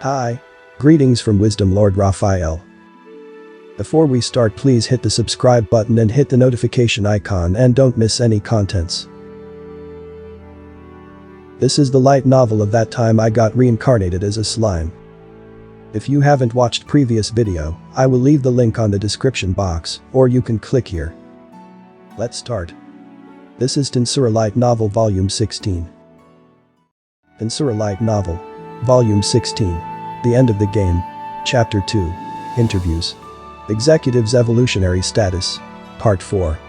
Hi. Greetings from Wisdom Lord Raphael. Before we start, please hit the subscribe button and hit the notification icon and don't miss any contents. This is the light novel of that time I got reincarnated as a slime. If you haven't watched previous video, I will leave the link on the description box, or you can click here. Let's start. This is Tensura Light Novel Volume 16. Tensura Light Novel. Volume 16. The End of the Game. Chapter 2. Interviews. Executive's Evolutionary Status. Part 4.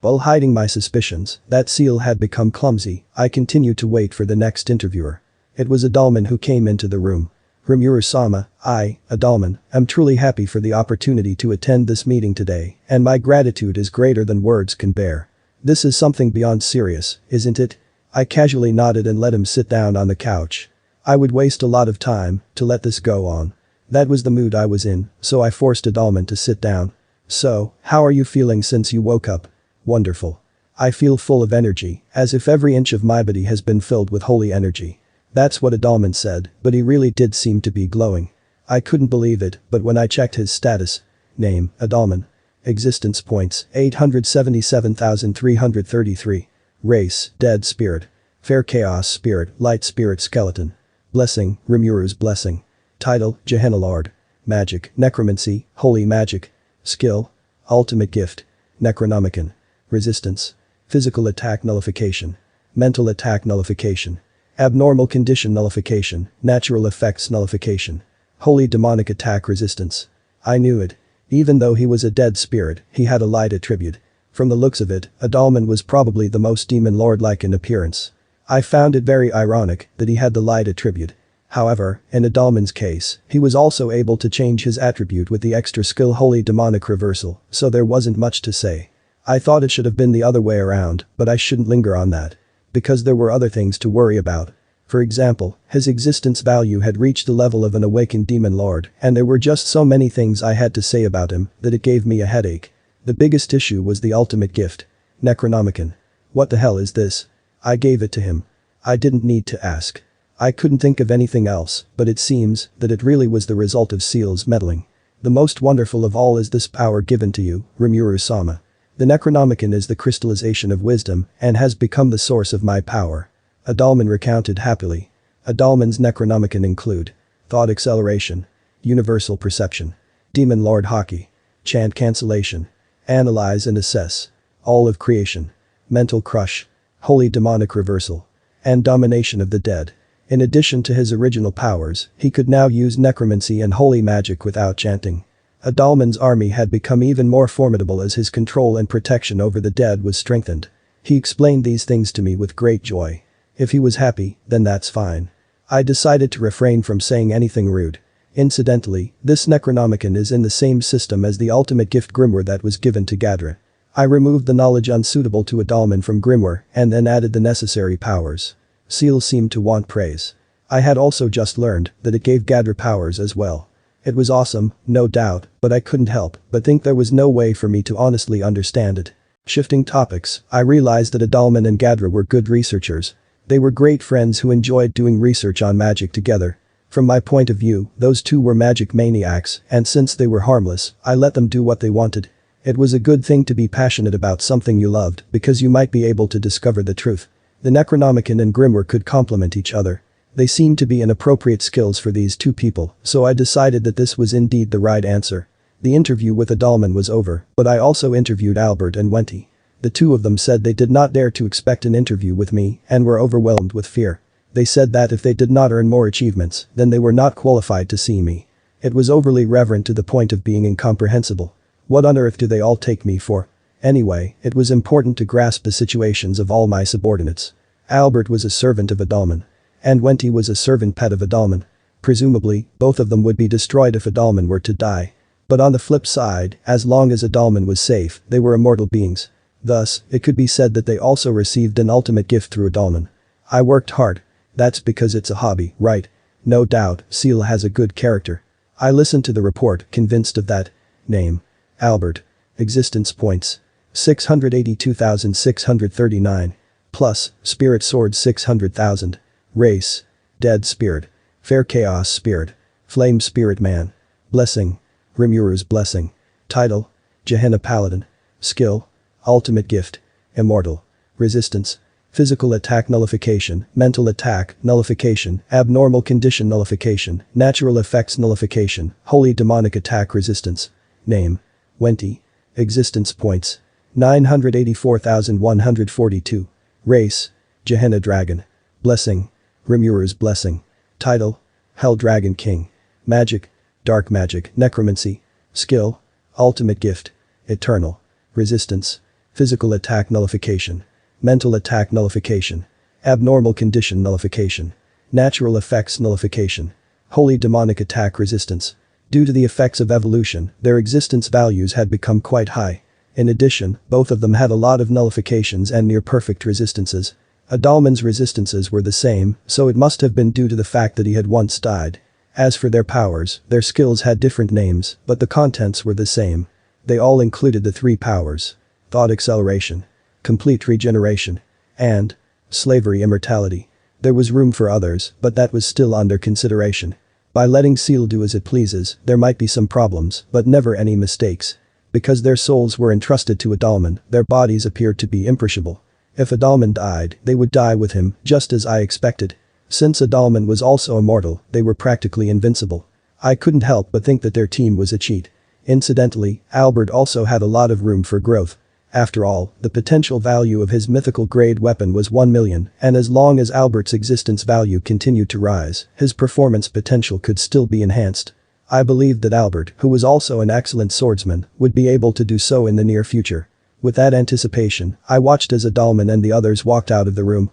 While hiding my suspicions that Seal had become clumsy, I continued to wait for the next interviewer. It was Adalman who came into the room. Rimuru-sama, I, Adalman, am truly happy for the opportunity to attend this meeting today, and my gratitude is greater than words can bear. This is something beyond serious, isn't it? I casually nodded and let him sit down on the couch. I would waste a lot of time to let this go on. That was the mood I was in, so I forced Adalman to sit down. So, how are you feeling since you woke up? Wonderful. I feel full of energy, as if every inch of my body has been filled with holy energy. That's what Adalman said, but he really did seem to be glowing. I couldn't believe it, but when I checked his status. Name, Adalman. Existence points, 877,333. Race, dead spirit. Fair chaos spirit, light spirit skeleton. Blessing, Rimuru's blessing. Title, Gehenna Lord. Magic, necromancy, holy magic. Skill. Ultimate gift. Necronomicon. Resistance. Physical attack nullification. Mental attack nullification. Abnormal condition nullification, natural effects nullification. Holy demonic attack resistance. I knew it. Even though he was a dead spirit, he had a light attribute. From the looks of it, Adalman was probably the most demon lord-like in appearance. I found it very ironic that he had the light attribute. However, in Adalman's case, he was also able to change his attribute with the extra skill Holy Demonic Reversal, so there wasn't much to say. I thought it should have been the other way around, but I shouldn't linger on that. Because there were other things to worry about. For example, his existence value had reached the level of an awakened demon lord, and there were just so many things I had to say about him that it gave me a headache. The biggest issue was the ultimate gift. Necronomicon. What the hell is this? I gave it to him. I didn't need to ask. I couldn't think of anything else, but it seems that it really was the result of Seal's meddling. The most wonderful of all is this power given to you, Rimuru-sama. The Necronomicon is the crystallization of wisdom and has become the source of my power. Adalman recounted happily. Adalman's Necronomicon include thought acceleration, universal perception, demon lord hockey, chant cancellation, analyze and assess, all of creation, mental crush, holy demonic reversal, and domination of the dead. In addition to his original powers, he could now use necromancy and holy magic without chanting. Adalman's army had become even more formidable as his control and protection over the dead was strengthened. He explained these things to me with great joy. If he was happy, then that's fine. I decided to refrain from saying anything rude. Incidentally, this Necronomicon is in the same system as the ultimate gift grimoire that was given to Gadra. I removed the knowledge unsuitable to Adalman from grimoire and then added the necessary powers. Seal seemed to want praise. I had also just learned that it gave Gadra powers as well. It was awesome, no doubt, but I couldn't help but think there was no way for me to honestly understand it. Shifting topics, I realized that Adalman and Gadra were good researchers. They were great friends who enjoyed doing research on magic together. From my point of view, those two were magic maniacs, and since they were harmless, I let them do what they wanted. It was a good thing to be passionate about something you loved because you might be able to discover the truth. The Necronomicon and grimoire could complement each other. They seemed to be inappropriate skills for these two people, so I decided that this was indeed the right answer. The interview with Adalman was over, but I also interviewed Albert and Wendi. The two of them said they did not dare to expect an interview with me and were overwhelmed with fear. They said that if they did not earn more achievements, then they were not qualified to see me. It was overly reverent to the point of being incomprehensible. What on earth do they all take me for? Anyway, it was important to grasp the situations of all my subordinates. Albert was a servant of Adalman. And Wendi was a servant pet of Adalman. Presumably, both of them would be destroyed if Adalman were to die. But on the flip side, as long as Adalman was safe, they were immortal beings. Thus, it could be said that they also received an ultimate gift through Adalman. I worked hard. That's because it's a hobby, right? No doubt, Seal has a good character. I listened to the report, convinced of that. Name. Albert. Existence points. 682,639. Plus, Spirit Sword 600,000. Race. Dead Spirit. Fair Chaos Spirit. Flame Spirit Man. Blessing. Rimuru's Blessing. Title. Gehenna Paladin. Skill. Ultimate Gift. Immortal. Resistance. Physical attack nullification, mental attack nullification, abnormal condition nullification, natural effects nullification, holy demonic attack resistance. Name. Wendi. Existence points. 984,142. Race. Gehenna Dragon. Blessing. Rimuru's Blessing. Title. Hell Dragon King. Magic. Dark Magic, Necromancy. Skill. Ultimate Gift. Eternal. Resistance. Physical attack nullification. Mental attack nullification. Abnormal condition nullification. Natural effects nullification. Holy demonic attack resistance. Due to the effects of evolution, their existence values had become quite high. In addition, both of them had a lot of nullifications and near-perfect resistances. Adalman's resistances were the same, so it must have been due to the fact that he had once died. As for their powers, their skills had different names, but the contents were the same. They all included the three powers. Thought acceleration. Complete regeneration. And slavery immortality. There was room for others, but that was still under consideration. By letting Seal do as it pleases, there might be some problems, but never any mistakes. Because their souls were entrusted to Adalman, their bodies appeared to be imperishable. If Adalman died, they would die with him, just as I expected. Since Adalman was also immortal, they were practically invincible. I couldn't help but think that their team was a cheat. Incidentally, Albert also had a lot of room for growth. After all, the potential value of his mythical grade weapon was 1 million, and as long as Albert's existence value continued to rise, his performance potential could still be enhanced. I believed that Albert, who was also an excellent swordsman, would be able to do so in the near future. With that anticipation, I watched as Adalman and the others walked out of the room.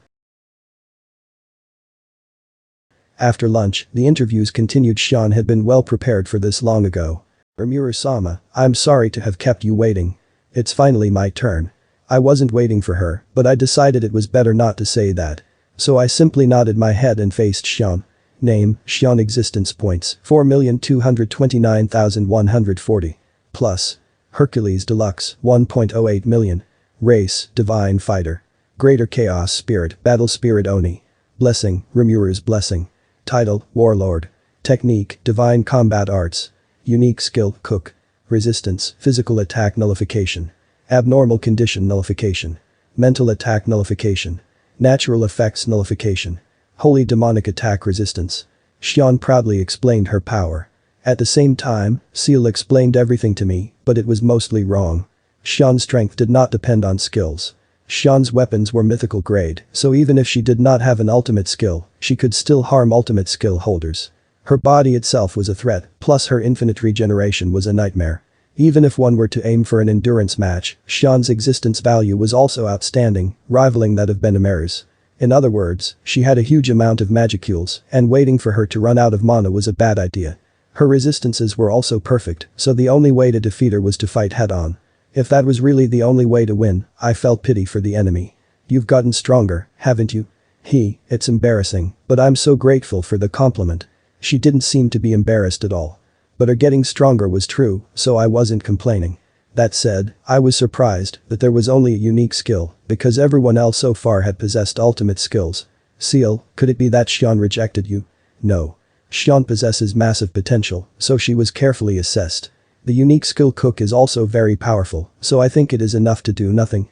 After lunch, the interviews continued. Shion had been well prepared for this long ago. Rimuru-sama, I'm sorry to have kept you waiting. It's finally my turn. I wasn't waiting for her, but I decided it was better not to say that. So I simply nodded my head and faced Shion. Name, Shion existence points, 4,229,140. Plus. Hercules Deluxe, 1.08 million. Race, Divine Fighter. Greater Chaos Spirit, Battle Spirit Oni. Blessing, Rimuru's Blessing. Title, Warlord. Technique, Divine Combat Arts. Unique Skill, Cook. Resistance, Physical Attack Nullification. Abnormal Condition Nullification. Mental Attack Nullification. Natural Effects Nullification. Holy Demonic Attack Resistance. Shion proudly explained her power. At the same time, Seal explained everything to me, but it was mostly wrong. Shion's strength did not depend on skills. Shion's weapons were mythical grade, so even if she did not have an ultimate skill, she could still harm ultimate skill holders. Her body itself was a threat, plus her infinite regeneration was a nightmare. Even if one were to aim for an endurance match, Shion's existence value was also outstanding, rivaling that of Benimaru's. In other words, she had a huge amount of magicules, and waiting for her to run out of mana was a bad idea. Her resistances were also perfect, so the only way to defeat her was to fight head-on. If that was really the only way to win, I felt pity for the enemy. You've gotten stronger, haven't you? It's embarrassing, but I'm so grateful for the compliment. She didn't seem to be embarrassed at all. But her getting stronger was true, so I wasn't complaining. That said, I was surprised that there was only a unique skill, because everyone else so far had possessed ultimate skills. Seal, could it be that Shion rejected you? No. Shion possesses massive potential, so she was carefully assessed. The unique skill Cook is also very powerful, so I think it is enough to do nothing.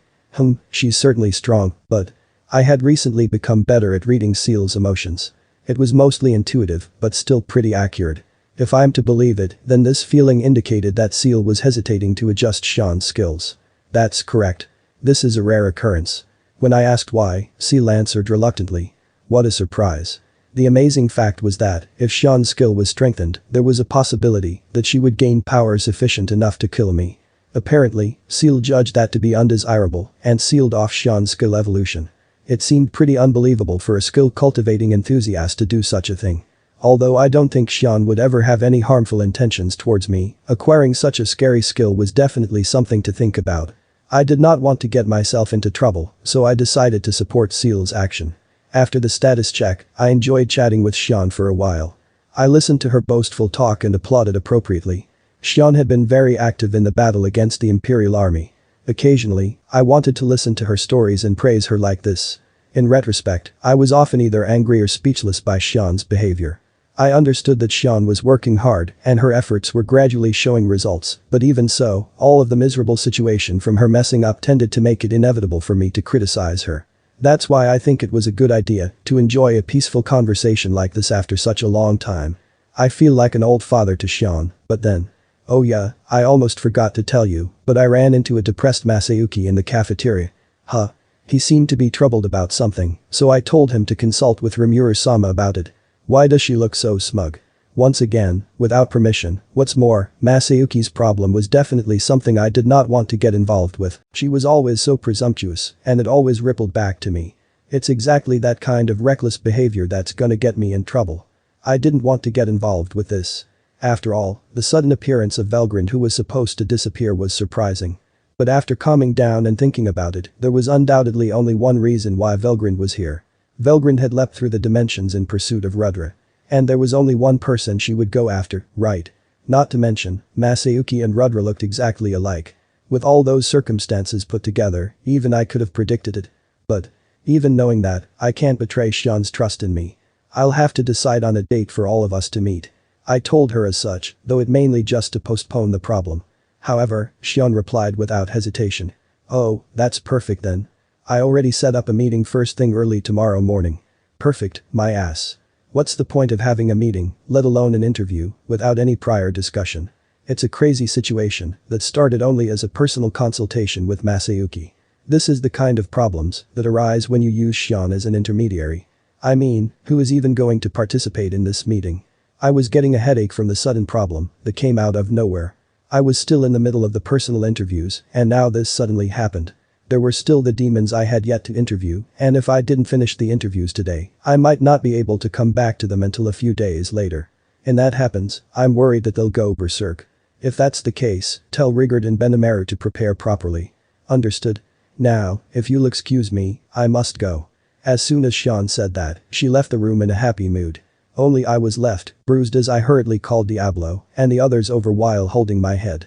She's certainly strong, but I had recently become better at reading Seal's emotions. It was mostly intuitive, but still pretty accurate. If I'm to believe it, then this feeling indicated that Seal was hesitating to adjust Shion's skills. That's correct. This is a rare occurrence. When I asked why, Seal answered reluctantly. What a surprise. The amazing fact was that, if Shion's skill was strengthened, there was a possibility that she would gain power sufficient enough to kill me. Apparently, Seal judged that to be undesirable and sealed off Shion's skill evolution. It seemed pretty unbelievable for a skill-cultivating enthusiast to do such a thing. Although I don't think Shion would ever have any harmful intentions towards me, acquiring such a scary skill was definitely something to think about. I did not want to get myself into trouble, so I decided to support Seal's action. After the status check, I enjoyed chatting with Shion for a while. I listened to her boastful talk and applauded appropriately. Shion had been very active in the battle against the Imperial Army. Occasionally, I wanted to listen to her stories and praise her like this. In retrospect, I was often either angry or speechless by Shion's behavior. I understood that Shion was working hard and her efforts were gradually showing results, but even so, all of the miserable situation from her messing up tended to make it inevitable for me to criticize her. That's why I think it was a good idea to enjoy a peaceful conversation like this after such a long time. I feel like an old father to Shion, but then. Oh yeah, I almost forgot to tell you, but I ran into a depressed Masayuki in the cafeteria. Huh. He seemed to be troubled about something, so I told him to consult with Rimuru-sama about it. Why does she look so smug? Once again, without permission. What's more, Masayuki's problem was definitely something I did not want to get involved with. She was always so presumptuous, and it always rippled back to me. It's exactly that kind of reckless behavior that's gonna get me in trouble. I didn't want to get involved with this. After all, the sudden appearance of Velgrind, who was supposed to disappear, was surprising. But after calming down and thinking about it, there was undoubtedly only one reason why Velgrind was here. Velgrind had leapt through the dimensions in pursuit of Rudra. And there was only one person she would go after, right? Not to mention, Masayuki and Rudra looked exactly alike. With all those circumstances put together, even I could have predicted it. But, even knowing that, I can't betray Shion's trust in me. I'll have to decide on a date for all of us to meet. I told her as such, though it mainly just to postpone the problem. However, Shion replied without hesitation. Oh, that's perfect then. I already set up a meeting first thing early tomorrow morning. Perfect, my ass. What's the point of having a meeting, let alone an interview, without any prior discussion? It's a crazy situation that started only as a personal consultation with Masayuki. This is the kind of problems that arise when you use Shion as an intermediary. I mean, who is even going to participate in this meeting? I was getting a headache from the sudden problem that came out of nowhere. I was still in the middle of the personal interviews, and now this suddenly happened. There were still the demons I had yet to interview, and if I didn't finish the interviews today, I might not be able to come back to them until a few days later. And that happens, I'm worried that they'll go berserk. If that's the case, tell Rigard and Benimaru to prepare properly. Understood? Now, if you'll excuse me, I must go. As soon as Shion said that, she left the room in a happy mood. Only I was left, bruised as I hurriedly called Diablo, and the others over while holding my head.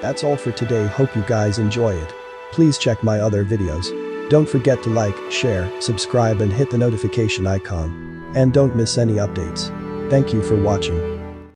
That's all for today, hope you guys enjoy it. Please check my other videos. Don't forget to like, share, subscribe and hit the notification icon. And don't miss any updates. Thank you for watching.